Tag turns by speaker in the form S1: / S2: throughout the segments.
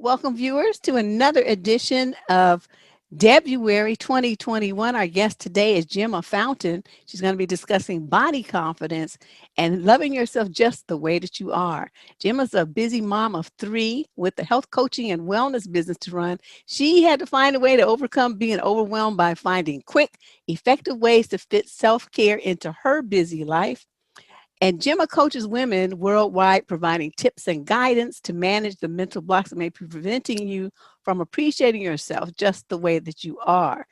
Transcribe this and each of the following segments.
S1: Welcome, viewers, to another edition of Debruary 2021. Our guest today is Gemma Fountain. She's going to be discussing body confidence and loving yourself just the way that you are. Gemma's a busy mom of three with a health coaching and wellness business to run. She had to find a way to overcome being overwhelmed by finding quick, effective ways to fit self-care into her busy life. And Gemma coaches women worldwide, providing tips and guidance to manage the mental blocks that may be preventing you from appreciating yourself just the way that you are.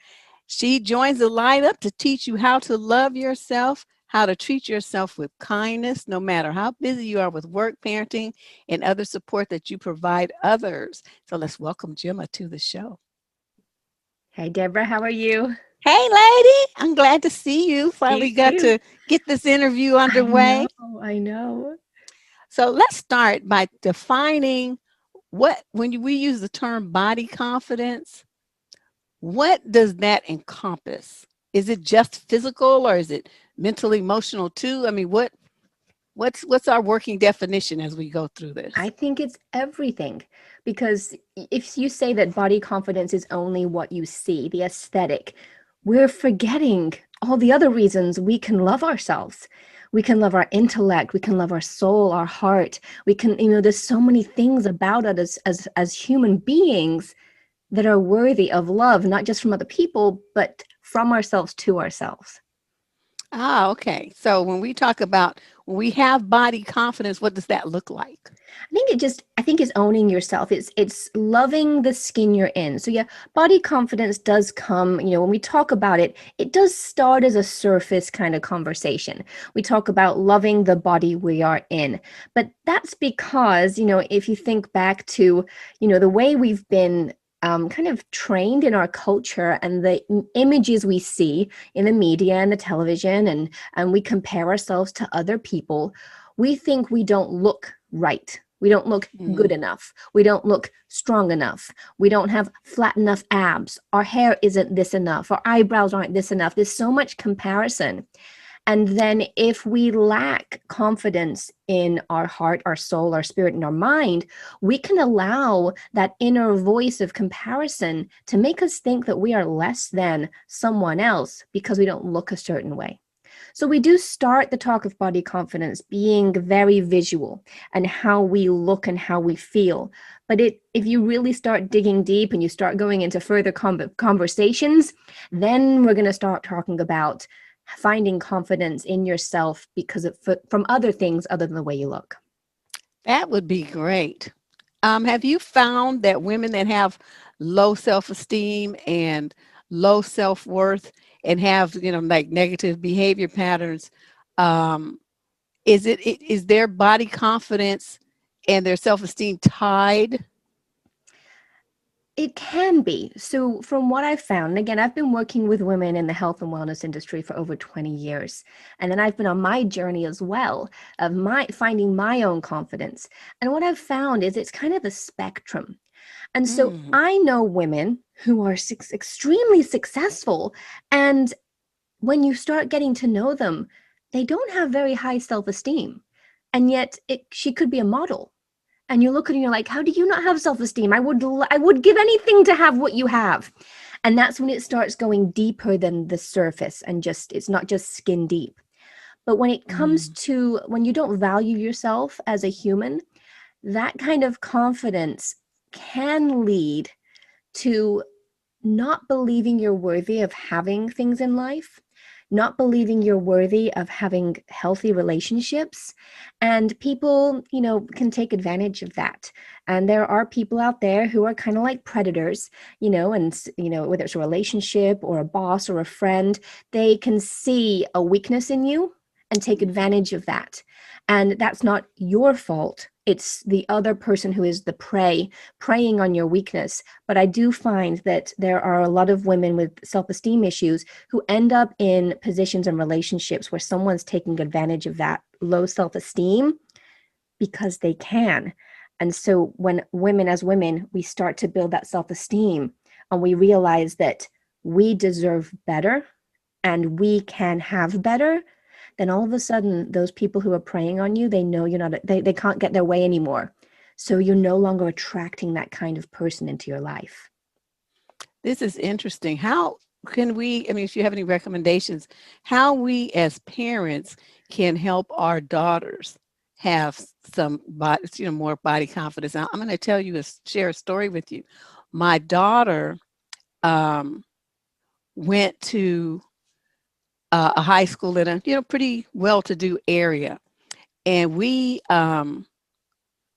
S1: She joins the lineup to teach you how to love yourself, how to treat yourself with kindness, no matter how busy you are with work, parenting, and other support that you provide others. So let's welcome Gemma to the show.
S2: Hey, Deborah, how are you?
S1: Hey, lady, I'm glad to see you.
S2: You
S1: Finally got
S2: too.
S1: to get this interview
S2: I
S1: underway.
S2: know, I know.
S1: So let's start by defining we use the term body confidence, what does that encompass? Is it just physical or is it mental, emotional too? I mean, what's our working definition as we go through
S2: I
S1: this?
S2: think it's everything because if you say that body confidence is only what you see, the aesthetic, we're forgetting all the other reasons we can love ourselves. We can love our intellect, we can love our soul, our heart. We can, there's so many things about us as human beings that are worthy of love, not just from other people, but from ourselves to ourselves.
S1: Ah, okay. So when we have body confidence, what does that look like?
S2: I think it's owning yourself. It's loving the skin you're in. So yeah, body confidence does come, when we talk about it, it does start as a surface kind of conversation. We talk about loving the body we are in. But that's because, if you think back to, the way we've been kind of trained in our culture and the images we see in the media and the television, and we compare ourselves to other people, we think we don't look right. We don't look good
S1: Mhm.
S2: enough. We don't look strong enough. We don't have flat enough abs. Our hair isn't this enough. Our eyebrows aren't this enough. There's so much comparison. And then if we lack confidence in our heart, our soul, our spirit, and our mind, we can allow that inner voice of comparison to make us think that we are less than someone else because we don't look a certain way. So we do start the talk of body confidence being very visual and how we look and how we feel. But if you really start digging deep and you start going into further conversations, then we're going to start talking about finding confidence in yourself because from other things other than the way you look.
S1: That would be great. Have you found that women that have low self-esteem and low self-worth and have, like negative behavior patterns, um, is their body confidence and their self-esteem tied?
S2: It can be. So from what I've found, and again, I've been working with women in the health and wellness industry for over 20 years. And then I've been on my journey as well of finding my own confidence. And what I've found is it's kind of a spectrum. And so
S1: Mm.
S2: I know women who are extremely successful. And when you start getting to know them, they don't have very high self-esteem. And yet she could be a model, and you look at it and you're like, how do you not have self-esteem? I would give anything to have what you have. And that's when it starts going deeper than the surface, and just it's not just skin deep. But when it comes
S1: Mm.
S2: to when you don't value yourself as a human, that kind of confidence can lead to not believing you're worthy of having things in life, not believing you're worthy of having healthy relationships. And people, can take advantage of that. And there are people out there who are kind of like predators, and, whether it's a relationship or a boss or a friend, they can see a weakness in you and take advantage of that. And that's not your fault. It's the other person who is the prey, preying on your weakness. But I do find that there are a lot of women with self-esteem issues who end up in positions and relationships where someone's taking advantage of that low self-esteem because they can. And so when women, as women, we start to build that self-esteem and we realize that we deserve better and we can have better, then all of a sudden those people who are preying on you, they know you're not, they can't get their way anymore. So you're no longer attracting that kind of person into your life.
S1: This is interesting. How can we, I mean, if you have any recommendations, how we as parents can help our daughters have some body, more body confidence. Now, I'm going to tell you share a story with you. My daughter um, went to a high school in a, pretty well-to-do area. And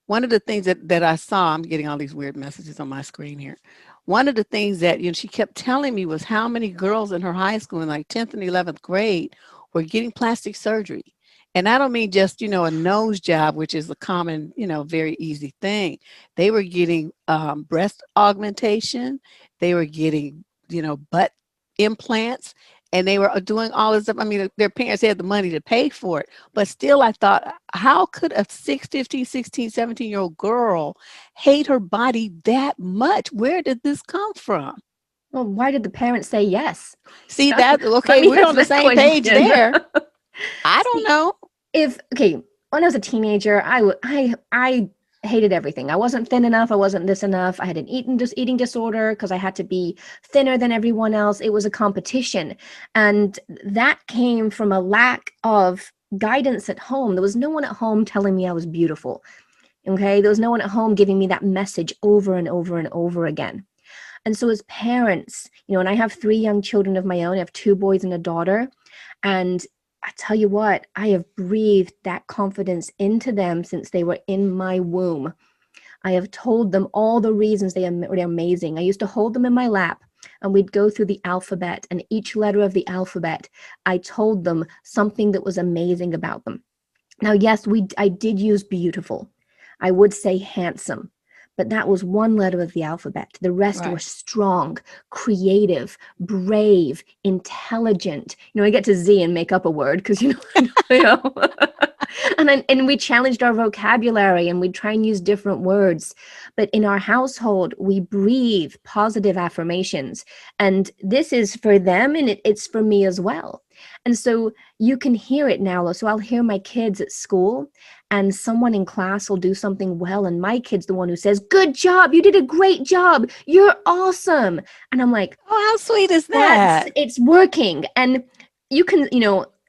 S1: one of the things that I saw, I'm getting all these weird messages on my screen here. One of the things that she kept telling me was how many girls in her high school in like 10th and 11th grade were getting plastic surgery. And I don't mean just, a nose job, which is a common, very easy thing. They were getting breast augmentation. They were getting, butt implants. And they were doing all this stuff. I mean, their parents had the money to pay for it. But still, I thought, how could a 15, 16, 17-year-old girl hate her body that much? Where did this come from?
S2: Well, why did the parents say yes?
S1: See that?
S2: Let
S1: Okay,
S2: me
S1: we're
S2: ask
S1: on the
S2: that
S1: same page
S2: question.
S1: there. I don't
S2: See,
S1: know.
S2: When I was a teenager, I hated everything. I wasn't thin enough. I wasn't this enough. I had an eating disorder because I had to be thinner than everyone else. It was a competition. And that came from a lack of guidance at home. There was no one at home telling me I was beautiful. Okay. There was no one at home giving me that message over and over and over again. And so as parents, and I have 3 young children of my own. I have 2 boys and a daughter. And I tell you what, I have breathed that confidence into them since they were in my womb. I have told them all the reasons they're amazing. I used to hold them in my lap and we'd go through the alphabet, and each letter of the alphabet, I told them something that was amazing about them. Now, yes, I did use beautiful. I would say handsome, but that was one letter of the alphabet. The rest were
S1: Right.
S2: strong, creative, brave, intelligent. I get to Z and make up a word because, and we challenged our vocabulary and we try and use different words. But in our household, we breathe positive affirmations. And this is for them and it's for me as well. And so you can hear it now. So I'll hear my kids at school and someone in class will do something well. And my kid's the one who says, "Good job. You did a great job. You're awesome." And I'm like,
S1: Oh, how sweet is that?
S2: it's working. And you can,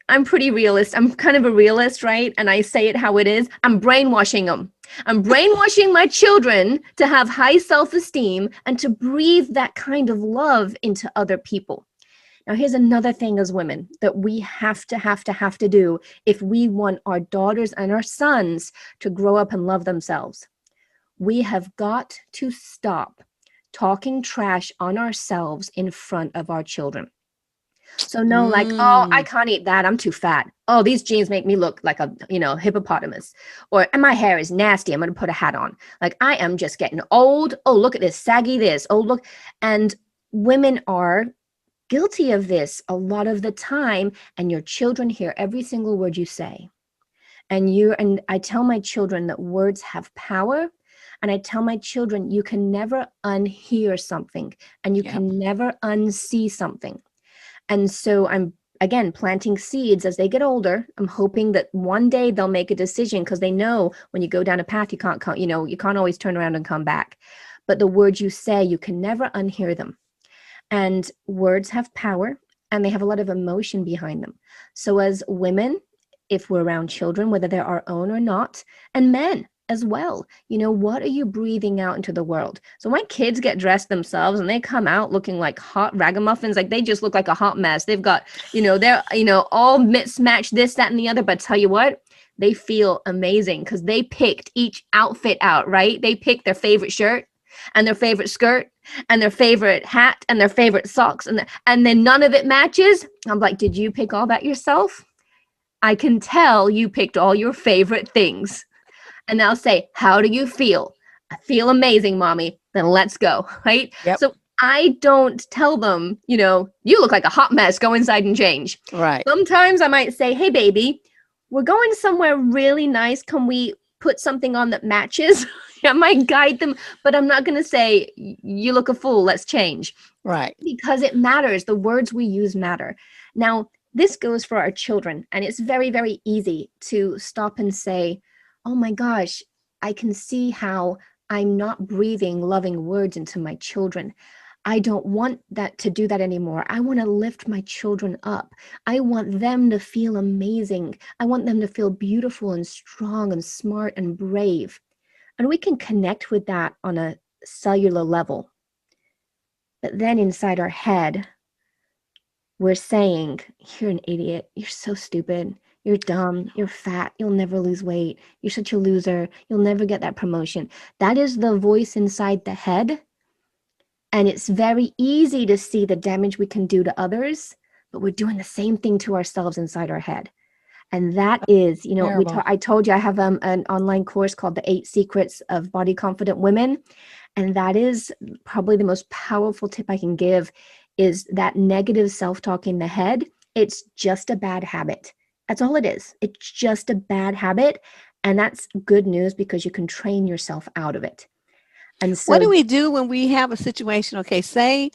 S2: I'm pretty realist. I'm kind of a realist, right? And I say it how it is. I'm brainwashing them. I'm brainwashing my children to have high self-esteem and to breathe that kind of love into other people. Now, here's another thing as women that we have to do if we want our daughters and our sons to grow up and love themselves. We have got to stop talking trash on ourselves in front of our children. So no, like, "Oh, I
S1: Mm,
S2: can't eat that. I'm too fat. Oh, these jeans make me look like a, hippopotamus. Or, and my hair is nasty. I'm going to put a hat on. Like, I am just getting old. Oh, look at this, saggy this. Oh, look." And women are guilty of this a lot of the time. And your children hear every single word you say. And I tell my children that words have power. And I tell my children, you can never unhear something and you
S1: yep.
S2: can never unsee something. And so I'm, again, planting seeds as they get older. I'm hoping that one day they'll make a decision because they know when you go down a path, you can't always turn around and come back. But the words you say, you can never unhear them. And words have power and they have a lot of emotion behind them. So as women, if we're around children, whether they're our own or not, and men as well, what are you breathing out into the world? So my kids get dressed themselves and they come out looking like hot ragamuffins. Like they just look like a hot mess. They've got, they're, all mismatched, this, that, and the other. But tell you what, they feel amazing because they picked each outfit out, right? They picked their favorite shirt and their favorite skirt and their favorite hat and their favorite socks. And then none of it matches. I'm like, did you pick all that yourself? I can tell you picked all your favorite things. And they'll say, "How do you feel?" "I feel amazing, mommy." "Then let's go." Right?
S1: Yep.
S2: So I don't tell them, "You look like a hot mess. Go inside and change."
S1: Right.
S2: Sometimes I might say, "Hey, baby, we're going somewhere really nice. Can we put something on that matches?" I might guide them, but I'm not going to say, "You look a fool. Let's change."
S1: Right.
S2: Because it matters. The words we use matter. Now, this goes for our children, and it's very, very easy to stop and say, "Oh my gosh, I can see how I'm not breathing loving words into my children. I don't want that to do that anymore. I want to lift my children up. I want them to feel amazing. I want them to feel beautiful and strong and smart and brave. And we can connect with that on a cellular level. But then inside our head, we're saying, you're an idiot. You're so stupid. You're dumb. You're fat. You'll never lose weight. You're such a loser. You'll never get that promotion. That is the voice inside the head. And it's very easy to see the damage we can do to others, but we're doing the same thing to ourselves inside our head. And that is,
S1: Terrible.
S2: I told you I have an online course called The 8 Secrets of Body Confident Women. And that is probably the most powerful tip I can give, is that negative self-talk in the head. It's just a bad habit. That's all it is. It's just a bad habit. And that's good news because you can train yourself out of it. And
S1: What
S2: so,
S1: do we do when we have a situation? Okay, say,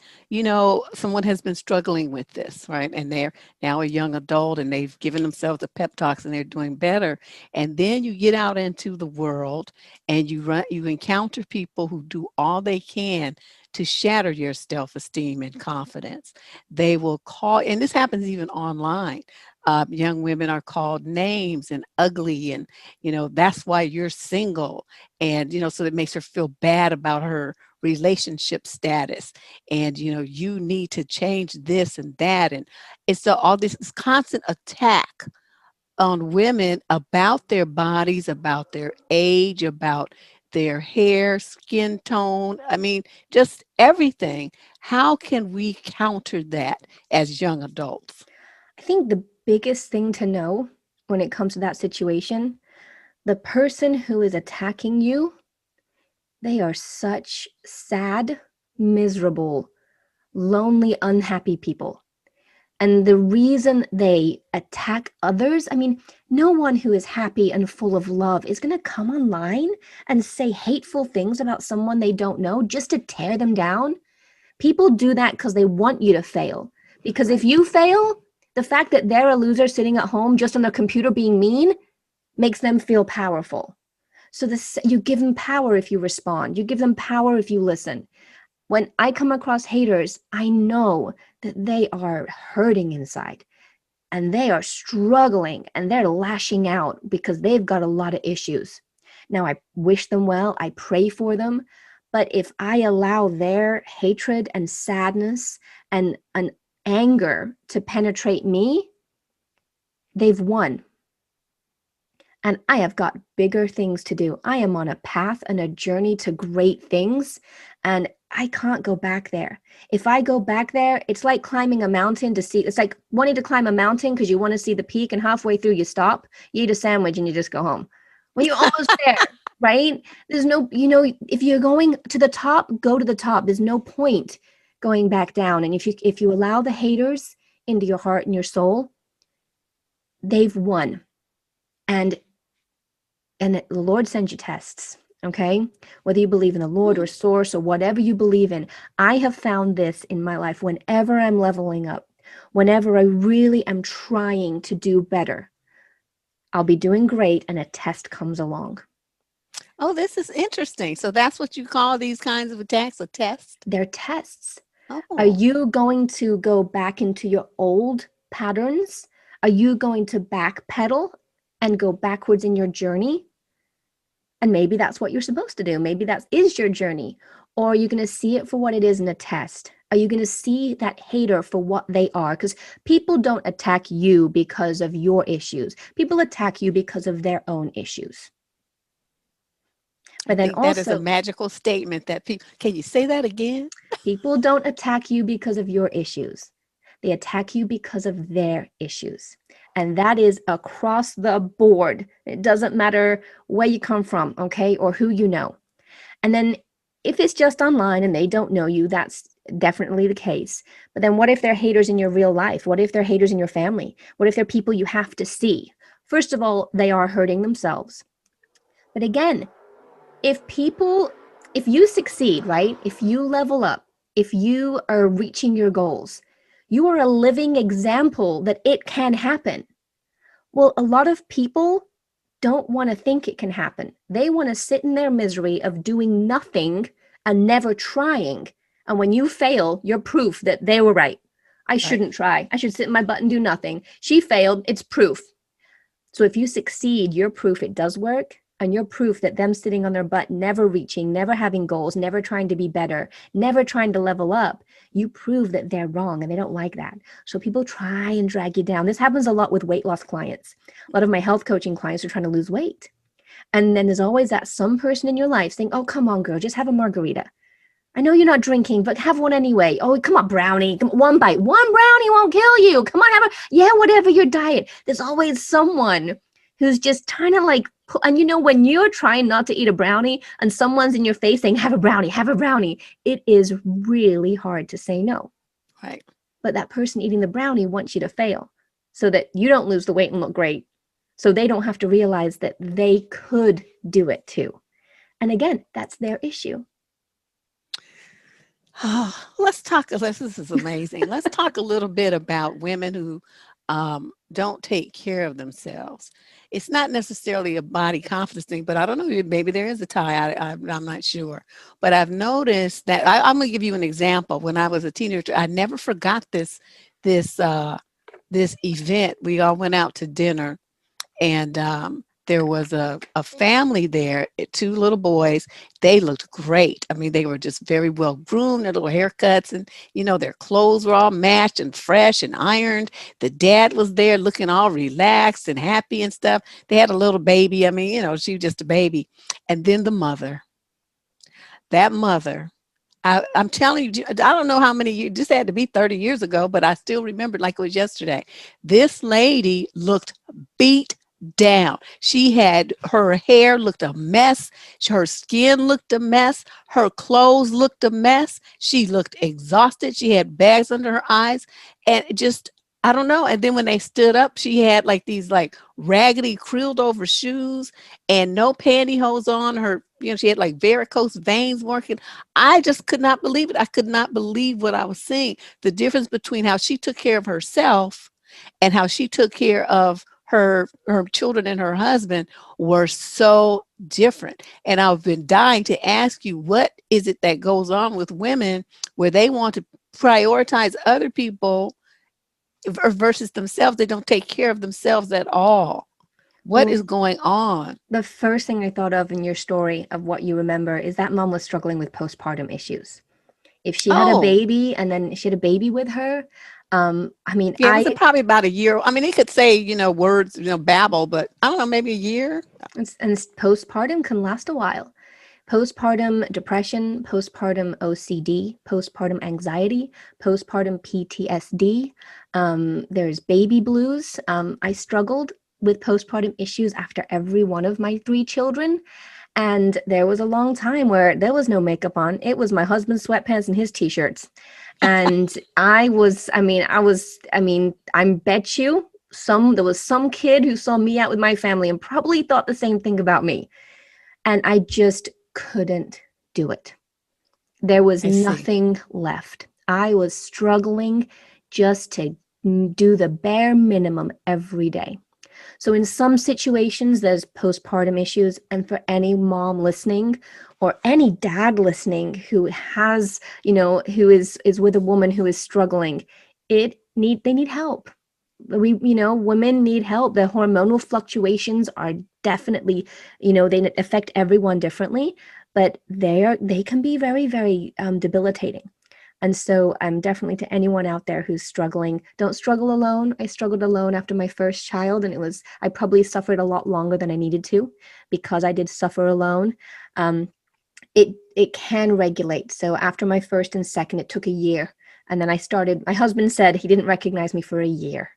S1: someone has been struggling with this, right? And they're now a young adult and they've given themselves a pep talks and they're doing better. And then you get out into the world and you encounter people who do all they can to shatter your self-esteem and confidence. They will call, and this happens even online. Young women are called names and ugly, and that's why you're single, and so it makes her feel bad about her relationship status, and you need to change this and that, and it's all this constant attack on women about their bodies, about their age, about their hair, skin tone, I mean, just everything. How can we counter that as young adults?
S2: I think the biggest thing to know when it comes to that situation, the person who is attacking you, they are such sad, miserable, lonely, unhappy people. And the reason they attack others, I mean, no one who is happy and full of love is going to come online and say hateful things about someone they don't know just to tear them down. People do that because they want you to fail. Because if you fail, the fact that they're a loser sitting at home just on a computer being mean makes them feel powerful. So you give them power if you respond. You give them power if you listen. When I come across haters, I know that they are hurting inside and they are struggling and they're lashing out because they've got a lot of issues. Now, I wish them well, I pray for them, but if I allow their hatred and sadness and an anger to penetrate me, they've won. And I have got bigger things to do. I am on a path and a journey to great things, and I can't go back there. If I go back there, it's like climbing a mountain to see, it's like wanting to climb a mountain because you want to see the peak, and halfway through you stop, you eat a sandwich, and you just go home. Well, you're almost there, right? There's no, if you're going to the top, go to the top. There's no point going back down. And if you allow the haters into your heart and your soul, they've won. And the Lord sends you tests, okay? Whether you believe in the Lord or source or whatever you believe in, I have found this in my life whenever I'm leveling up, whenever I really am trying to do better, I'll be doing great and a test comes along.
S1: Oh, this is interesting. So that's what you call these kinds of attacks, a test?
S2: They're tests. Are
S1: Oh.
S2: you going to go back into your old patterns? Are you going to backpedal and go backwards in your journey? And maybe that's what you're supposed to do. Maybe that is your journey. Or are you going to see it for what it is in a test? Are you going to see that hater for what they are? Because people don't attack you because of your issues. People attack you because of their own issues.
S1: I
S2: But then
S1: think that is a
S2: also,
S1: magical statement that people, can you say that again?
S2: people don't attack you because of your issues. They attack you because of their issues. And that is across the board. It doesn't matter where you come from, okay, or who you know. And then if it's just online and they don't know you, that's definitely the case. But then what if they're haters in your real life? What if they're haters in your family? What if they're people you have to see? First of all, they are hurting themselves. But again, if you succeed, right? If you level up, if you are reaching your goals, you are a living example that it can happen. Well, a lot of people don't want to think it can happen. They want to sit in their misery of doing nothing and never trying. And when you fail, you're proof that they were right. I
S1: Right.
S2: shouldn't try. I should sit in my butt and do nothing. She failed. It's proof. So if you succeed, you're proof it does work. And you're proof that them sitting on their butt, never reaching, never having goals, never trying to be better, never trying to level up, you prove that they're wrong and they don't like that. So people try and drag you down. This happens a lot with weight loss clients. A lot of my health coaching clients are trying to lose weight. And then there's always that some person in your life saying, oh, come on, girl, just have a margarita. I know you're not drinking, but have one anyway. Oh, come on, brownie. Come on, one bite. One brownie won't kill you. Come on, yeah, whatever your diet. There's always someone who's just kind of like, and when you're trying not to eat a brownie and someone's in your face saying, have a brownie, it is really hard to say no.
S1: Right.
S2: But that person eating the brownie wants you to fail so that you don't lose the weight and look great. So they don't have to realize that they could do it too. And again, that's their issue.
S1: Let's talk. This is amazing. Let's talk a little bit about women who don't take care of themselves. It's not necessarily a body confidence thing, but I don't know. Maybe there is a tie. I'm not sure. But I've noticed that I'm going to give you an example. When I was a teenager, I never forgot this this event. We all went out to dinner, and there was a family there, two little boys. They looked great. I mean, they were just very well groomed, their little haircuts, and their clothes were all matched and fresh and ironed. The dad was there looking all relaxed and happy and stuff. They had a little baby. I mean, she was just a baby. And then the mother, that mother, I'm telling you, I don't know how many years, this had to be 30 years ago, but I still remember it like it was yesterday. This lady looked beat down. She had, her hair looked a mess. Her skin looked a mess. Her clothes looked a mess. She looked exhausted. She had bags under her eyes, and it just, I don't know. And then when they stood up, she had like these like raggedy crilled over shoes and no pantyhose on her. She had like varicose veins working. I just could not believe it. I could not believe what I was seeing. The difference between how she took care of herself and how she took care of her children and her husband were so different. And I've been dying to ask you, what is it that goes on with women where they want to prioritize other people versus themselves? They don't take care of themselves at all. What
S2: Well,
S1: is going on?
S2: the first thing I thought of in your story of what you remember is that mom was struggling with postpartum issues. If she had a
S1: Oh,
S2: baby and then she had a baby with her, I mean,
S1: yeah, it was probably about a year. I mean, he could say, words, babble, but I don't know, maybe a year.
S2: and postpartum can last a while. Postpartum depression, postpartum OCD, postpartum anxiety, postpartum PTSD. There's baby blues. I struggled with postpartum issues after every one of my 3 children. And there was a long time where there was no makeup on. It was my husband's sweatpants and his t-shirts. And I bet you there was some kid who saw me out with my family and probably thought the same thing about me. And I just couldn't do it. There was
S1: I see.
S2: nothing left. I was struggling just to do the bare minimum every day. So in some situations, there's postpartum issues. And for any mom listening or any dad listening who has, who is with a woman who is struggling, they need help. Women need help. The hormonal fluctuations are definitely, they affect everyone differently, but they can be very, very debilitating. And so I'm definitely, to anyone out there who's struggling, don't struggle alone. I struggled alone after my first child, and I probably suffered a lot longer than I needed to because I did suffer alone. It can regulate. So after my first and second, it took a year. And then my husband said he didn't recognize me for a year.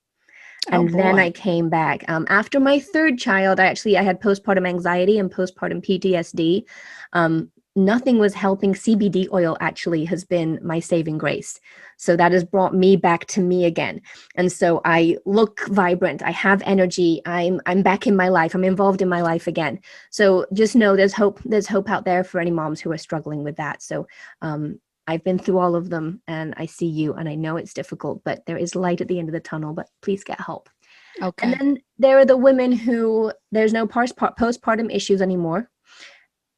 S1: Oh
S2: And then I
S1: boy.
S2: came back. After my third child, I had postpartum anxiety and postpartum PTSD. Nothing was helping. CBD oil actually has been my saving grace. So that has brought me back to me again. And so I look vibrant. I have energy. I'm back in my life. I'm involved in my life again. So just know there's hope. There's hope out there for any moms who are struggling with that. So I've been through all of them, and I see you, and I know it's difficult, but there is light at the end of the tunnel. But please get help. And
S1: Okay.
S2: then there are the women who there's no postpartum issues anymore,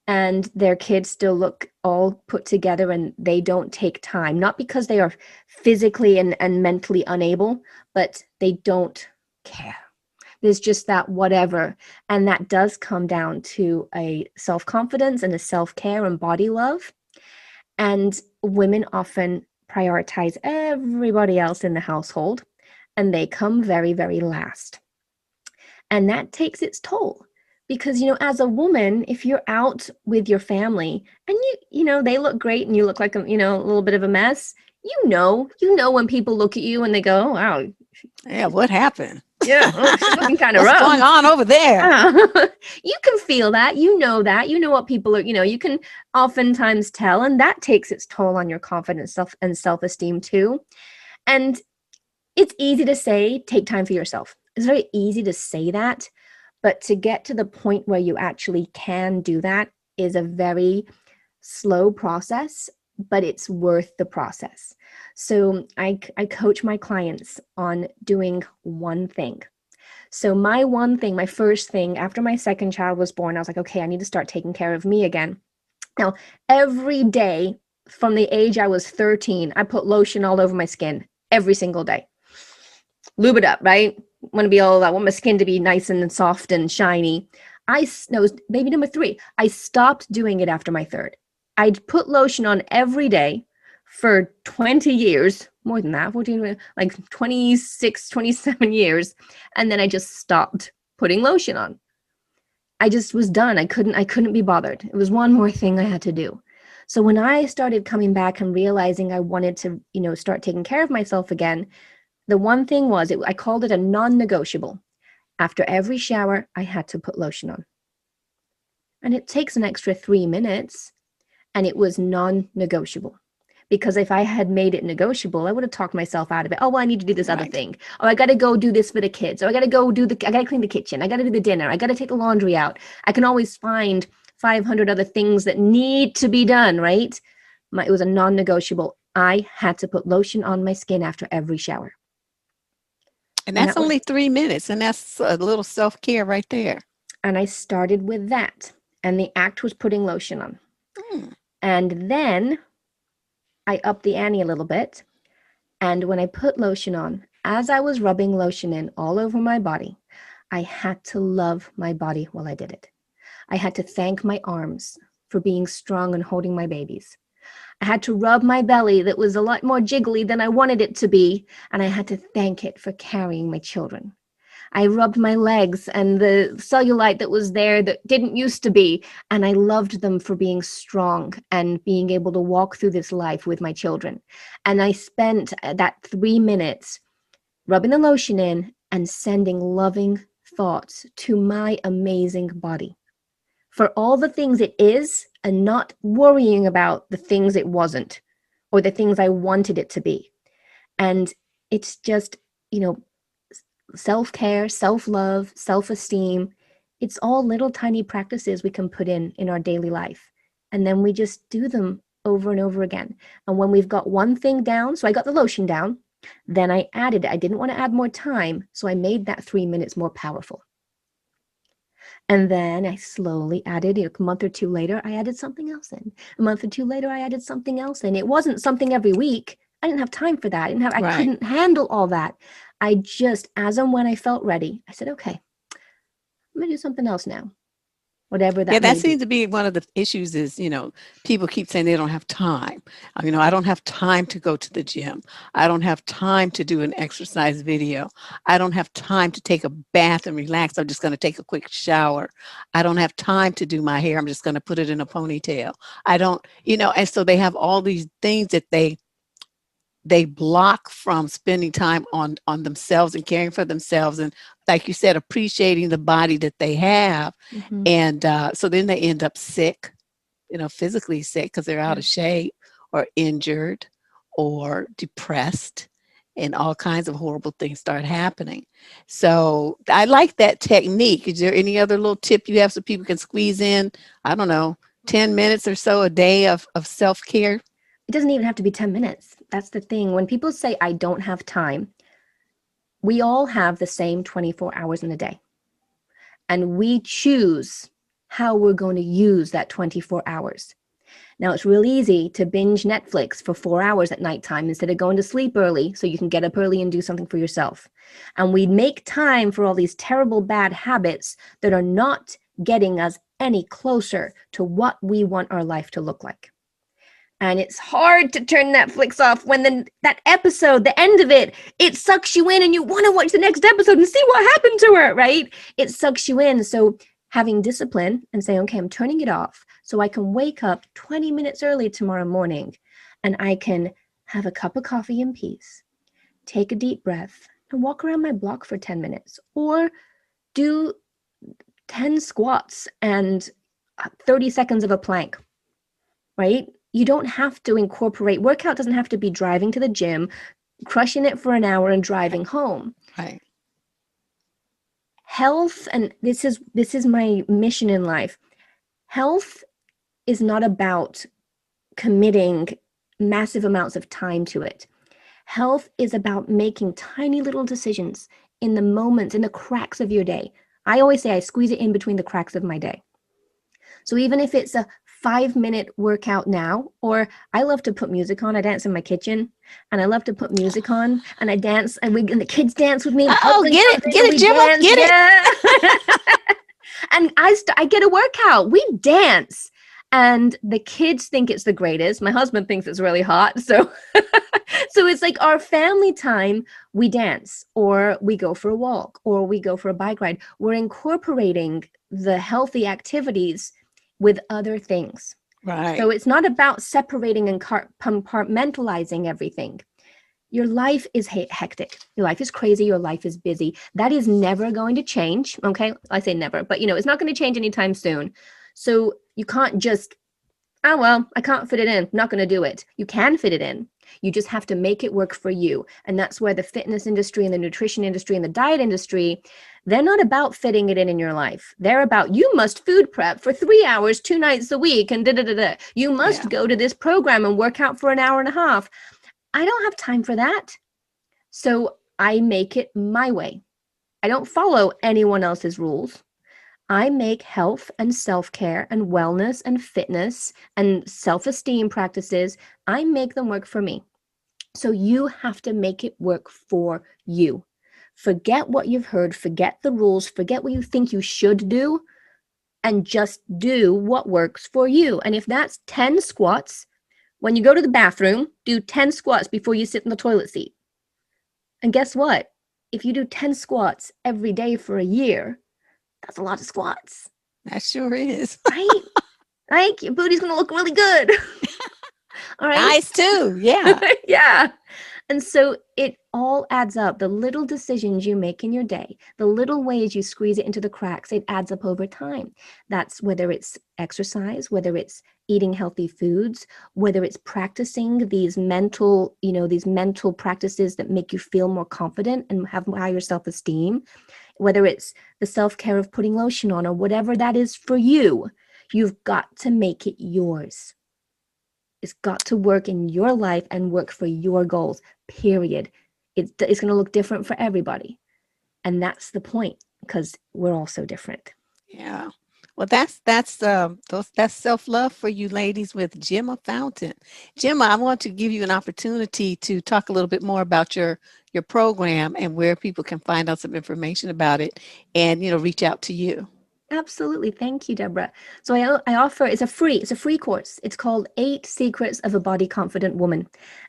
S2: and their kids still look all put together and they don't take time, not because they are physically and mentally unable, but they don't care. There's just that whatever. And that does come down to a self-confidence and a self-care and body love. And women often prioritize everybody else in the household, and they come very, very last. And that takes its toll because, as a woman, if you're out with your family and they look great and you look like a little bit of a mess, when people look at you and they go, oh, wow,
S1: Yeah, what happened?
S2: yeah, oh, she's looking kind of
S1: What's
S2: rough.
S1: going on over there?
S2: You can feel that, what people are, you can oftentimes tell, and that takes its toll on your confidence and self-esteem too. And it's easy to say, take time for yourself. It's very easy to say that, but to get to the point where you actually can do that is a very slow process, but it's worth the process. So I coach my clients on doing one thing. So my first thing after my second child was born, I was like, okay, I need to start taking care of me again. Now, every day from the age I was 13, I put lotion all over my skin every single day. Lube it up, right? Want to be all I want my skin to be nice and soft and shiny. No, baby number 3. I stopped doing it after my third. I'd put lotion on every day for 20 years, more than that, 14, like 26, 27 years. And then I just stopped putting lotion on. I just was done. I couldn't be bothered. It was one more thing I had to do. So when I started coming back and realizing I wanted to, start taking care of myself again, the one thing was, I called it a non-negotiable. After every shower, I had to put lotion on. And it takes an extra 3 minutes, and it was non-negotiable. Because if I had made it negotiable, I would have talked myself out of it. Oh, well, I need to do this other thing. Oh, I got to go do this for the kids. Or I got to I got to clean the kitchen. I got to do the dinner. I got to take the laundry out. I can always find 500 other things that need to be done, right? It was a non-negotiable. I had to put lotion on my skin after every shower.
S1: And
S2: And
S1: that's
S2: that was,
S1: only 3 minutes, and that's a little self-care right there.
S2: and I started with that. And the act was putting lotion on.
S1: Hmm.
S2: And then I upped the ante a little bit. And when I put lotion on, as I was rubbing lotion in all over my body, I had to love my body while I did it. I had to thank my arms for being strong and holding my babies. I had to rub my belly that was a lot more jiggly than I wanted it to be, and I had to thank it for carrying my children. I rubbed my legs and the cellulite that was there that didn't used to be, and I loved them for being strong and being able to walk through this life with my children. And I spent that 3 minutes rubbing the lotion in and sending loving thoughts to my amazing body for all the things it is and not worrying about the things it wasn't or the things I wanted it to be. And it's just, self-care, self-love, self-esteem. It's all little tiny practices we can put in our daily life. And then we just do them over and over again. And when we've got one thing down, so I got the lotion down, then I added it. I didn't want to add more time, so I made that 3 minutes more powerful. And then I slowly added, a month or two later, I added something else in. A month or two later, I added something else in. It wasn't something every week. I didn't have time for that. I
S1: Right.
S2: couldn't handle all that. I just, as and when I felt ready, I said, okay, I'm going to do something else now, whatever
S1: Yeah,
S2: that
S1: that
S2: may be.
S1: seems to be one of the issues is, people keep saying they don't have time. I don't have time to go to the gym. I don't have time to do an exercise video. I don't have time to take a bath and relax. I'm just going to take a quick shower. I don't have time to do my hair. I'm just going to put it in a ponytail. I don't, and so they have all these things that they block from spending time on themselves and caring for themselves, and like you said, appreciating the body that they have.
S2: Mm-hmm.
S1: And so then they end up sick, physically sick because they're out
S2: Yeah.
S1: of shape or injured or depressed, and all kinds of horrible things start happening. So I like that technique. Is there any other little tip you have so people can squeeze in, I don't know, 10 minutes or so a day of self-care?
S2: It doesn't even have to be 10 minutes. That's the thing. When people say, I don't have time, We all have the same 24 hours in a day, and we choose how we're going to use that 24 hours. Now, it's real easy to binge Netflix for 4 hours at nighttime instead of going to sleep early so you can get up early and do something for yourself. And we make time for all these terrible bad habits that are not getting us any closer to what we want our life to look like. And it's hard to turn Netflix off when that episode, the end of it, it sucks you in and you want to watch the next episode and see what happened to her, right? It sucks you in. So having discipline and saying, okay, I'm turning it off so I can wake up 20 minutes early tomorrow morning and I can have a cup of coffee in peace, take a deep breath and walk around my block for 10 minutes or do 10 squats and 30 seconds of a plank, right? You don't have to incorporate, workout doesn't have to be driving to the gym, crushing it for an hour and driving home.
S1: Right.
S2: Health, and this is my mission in life. Health is not about committing massive amounts of time to it. Health is about making tiny little decisions in the moments, in the cracks of your day. I always say I squeeze it in between the cracks of my day. So even if it's a 5-minute workout now, or I love to put music on. I dance in my kitchen, and I love to put music on, and I dance, and the kids dance with me.
S1: Oh, get it, Gemma, get
S2: it. And I get a workout. We dance, and the kids think it's the greatest. My husband thinks it's really hot, so so it's like our family time. We dance, or we go for a walk, or we go for a bike ride. We're incorporating the healthy activities with other things.
S1: Right.
S2: So it's not about separating and compartmentalizing everything. Your life is hectic. Your life is crazy. Your life is busy. That is never going to change. Okay. I say never, but it's not going to change anytime soon. So you can't just, oh, well, I can't fit it in. I'm not going to do it. You can fit it in. You just have to make it work for you. And that's where the fitness industry and the nutrition industry and the diet industry, they're not about fitting it in your life. They're about, you must food prep for 3 hours, 2 nights a week, and da-da-da-da. You must go to this program and work out for an hour and a half. I don't have time for that. So I make it my way. I don't follow anyone else's rules. I make health and self-care and wellness and fitness and self-esteem practices, I make them work for me. So you have to make it work for you. Forget what you've heard, forget the rules, forget what you think you should do, and just do what works for you. And if that's 10 squats, when you go to the bathroom, do 10 squats before you sit in the toilet seat. And guess what? If you do 10 squats every day for a year, that's a lot of squats.
S1: That sure is.
S2: Right? Right? Your booty's going to look really good. All right.
S1: Nice too. Yeah.
S2: Yeah. And so it all adds up. The little decisions you make in your day, the little ways you squeeze it into the cracks, it adds up over time. That's whether it's exercise, whether it's eating healthy foods, whether it's practicing these mental practices that make you feel more confident and have higher self-esteem, whether it's the self-care of putting lotion on or whatever that is for you. You've got to make it yours. It's got to work in your life and work for your goals, period. It's going to look different for everybody. And that's the point, because we're all so different.
S1: Yeah. Well, that's self-love for you ladies with Gemma Fountain. Gemma, I want to give you an opportunity to talk a little bit more about your program and where people can find out some information about it and, reach out to you.
S2: Absolutely. Thank you, Deborah. So I offer, it's a free course. It's called 8 Secrets of a Body Confident Woman.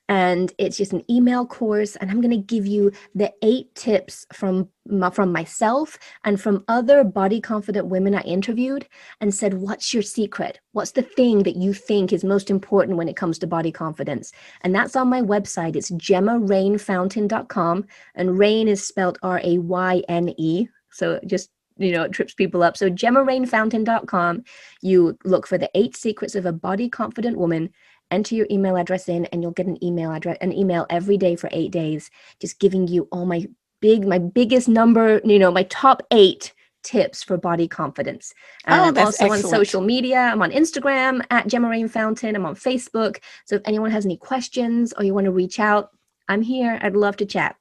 S2: And it's just an email course. And I'm going to give you the 8 tips from myself and from other body confident women I interviewed and said, what's your secret? What's the thing that you think is most important when it comes to body confidence? And that's on my website. It's GemmaRainFountain.com. And Rain is spelled RAYNE. So just it trips people up. So GemmaRainFountain.com, you look for the 8 Secrets of a Body Confident Woman, enter your email address in, and you'll get an email every day for 8 days, just giving you all my biggest number, my top 8 tips for body confidence. And I'm also excellent. On social media. I'm on Instagram at GemmaRainFountain. I'm on Facebook. So if anyone has any questions or you want to reach out, I'm here. I'd love to chat.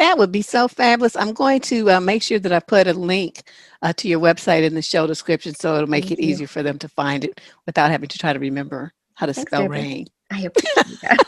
S1: That would be so fabulous. I'm going to make sure that I put a link to your website in the show description so it'll make
S2: Thank
S1: it
S2: you.
S1: easier for them to find it without having to try to remember how to
S2: Thanks,
S1: spell
S2: Deborah.
S1: rain.
S2: I appreciate that.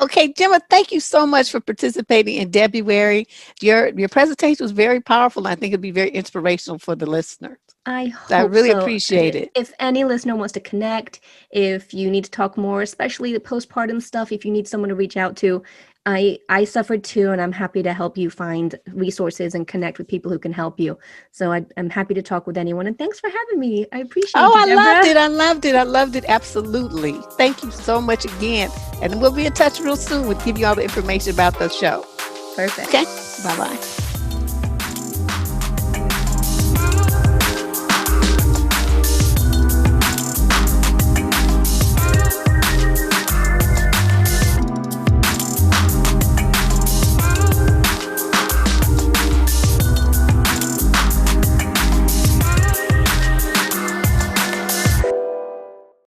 S1: Okay, Gemma, thank you so much for participating in Debruary. Your presentation was very powerful, and I think it'll be very inspirational for the listeners.
S2: I
S1: So I
S2: hope
S1: really
S2: so.
S1: appreciate it.
S2: If any listener wants to connect, if you need to talk more, especially the postpartum stuff, if you need someone to reach out to, I suffered too, and I'm happy to help you find resources and connect with people who can help you. So I'm happy to talk with anyone. And thanks for having me. I
S1: Oh,
S2: appreciate you,
S1: I loved
S2: Deborah.
S1: it. I loved it. I loved it. Absolutely. Thank you so much again. And we'll be in touch real soon with give you all the information about the show.
S2: Perfect.
S1: Okay. Bye bye.